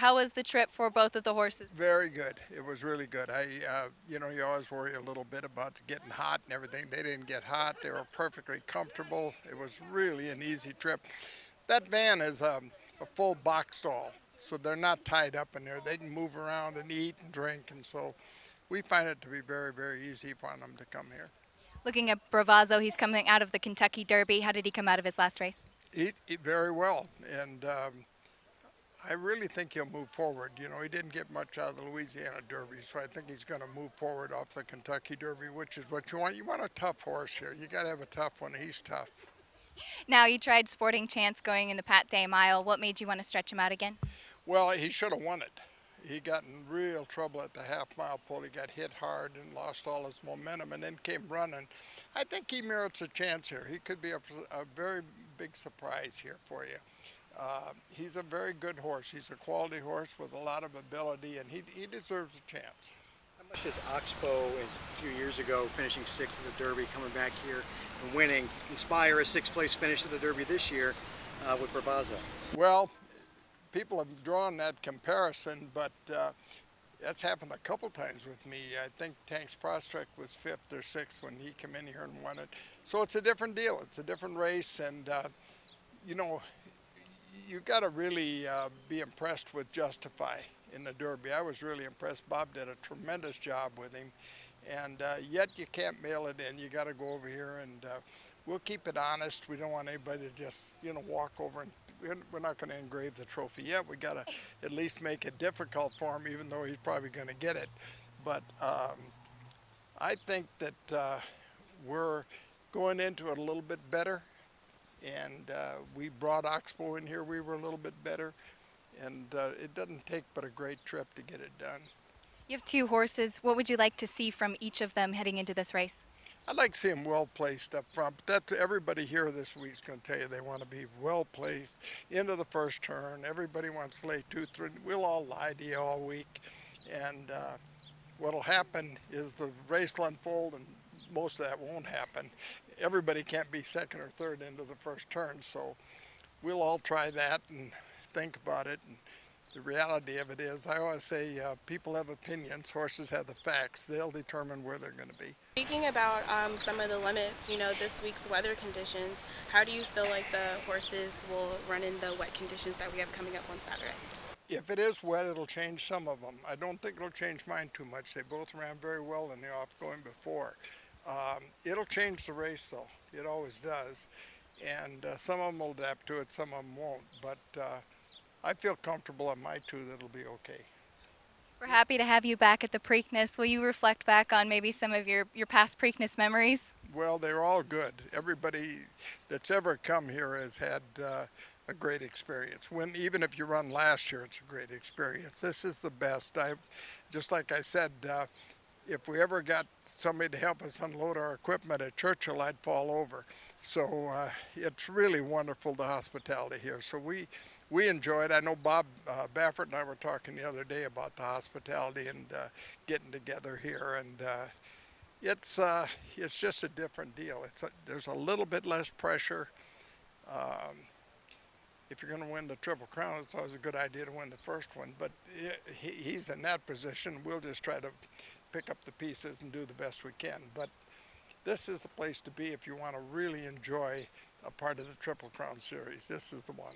How was the trip for both of the horses? Very good. It was really good. You know, you always worry a little bit about getting hot and everything. They didn't get hot. They were perfectly comfortable. It was really an easy trip. That van is a full box stall, so they're not tied up in there. They can move around and eat and drink, and so we find it to be very, very easy for them to come here. Looking at Bravazzo, he's coming out of the Kentucky Derby. How did he come out of his last race? Eat very well, and I really think he'll move forward. You know, he didn't get much out of the Louisiana Derby, so I think he's going to move forward off the Kentucky Derby, which is what you want. You want a tough horse here. You got to have a tough one. He's tough. Now, you tried Sporting Chance going in the Pat Day Mile. What made you want to stretch him out again? Well, he should have won it. He got in real trouble at the half-mile pole. He got hit hard and lost all his momentum and then came running. I think he merits a chance here. He could be a very big surprise here for you. He's a very good horse. He's a quality horse with a lot of ability, and he deserves a chance. How much does Oxbow, a few years ago, finishing sixth in the Derby, coming back here and winning, inspire a sixth-place finish at the Derby this year with Bravazzo? Well, people have drawn that comparison, but that's happened a couple times with me. I think Tank's Prospect was fifth or sixth when he came in here and won it. So it's a different deal. It's a different race, and you know, you got to really be impressed with Justify in the Derby. I was really impressed. Bob did a tremendous job with him, and yet you can't mail it in. You got to go over here, and we'll keep it honest. We don't want anybody to just, you know, walk over and we're not going to engrave the trophy yet. We got to at least make it difficult for him, even though he's probably going to get it. But I think that we're going into it a little bit better. And we brought Oxbow in here. We were a little bit better. And it doesn't take but a great trip to get it done. You have two horses. What would you like to see from each of them heading into this race? I'd like to see them well placed up front. But that's everybody here this week's going to tell you they want to be well placed into the first turn. Everybody wants to lay 2, 3. We'll all lie to you all week. And what'll happen is the race will unfold, and most of that won't happen. Everybody can't be second or third into the first turn, so we'll all try that and think about it. And the reality of it is, I always say, people have opinions, horses have the facts. They'll determine where they're going to be. Speaking about some of the limits, you know, this week's weather conditions, how do you feel like the horses will run in the wet conditions that we have coming up on Saturday? If it is wet, it'll change some of them. I don't think it'll change mine too much. They both ran very well in the off-going before. It'll change the race, though. It always does. And some of them will adapt to it, some of them won't. But I feel comfortable on my two that it'll be okay. We're happy to have you back at the Preakness. Will you reflect back on maybe some of your past Preakness memories? Well, they're all good. Everybody that's ever come here has had a great experience. Even if you run last year, it's a great experience. This is the best. Just like I said, if we ever got somebody to help us unload our equipment at Churchill, I'd fall over. So it's really wonderful, the hospitality here. So we enjoy it. I know Bob Baffert and I were talking the other day about the hospitality and getting together here, and it's just a different deal. There's a little bit less pressure. If you're going to win the Triple Crown, it's always a good idea to win the first one. But he's in that position. We'll just try to pick up the pieces and do the best we can. But this is the place to be if you want to really enjoy a part of the Triple Crown series. This is the one.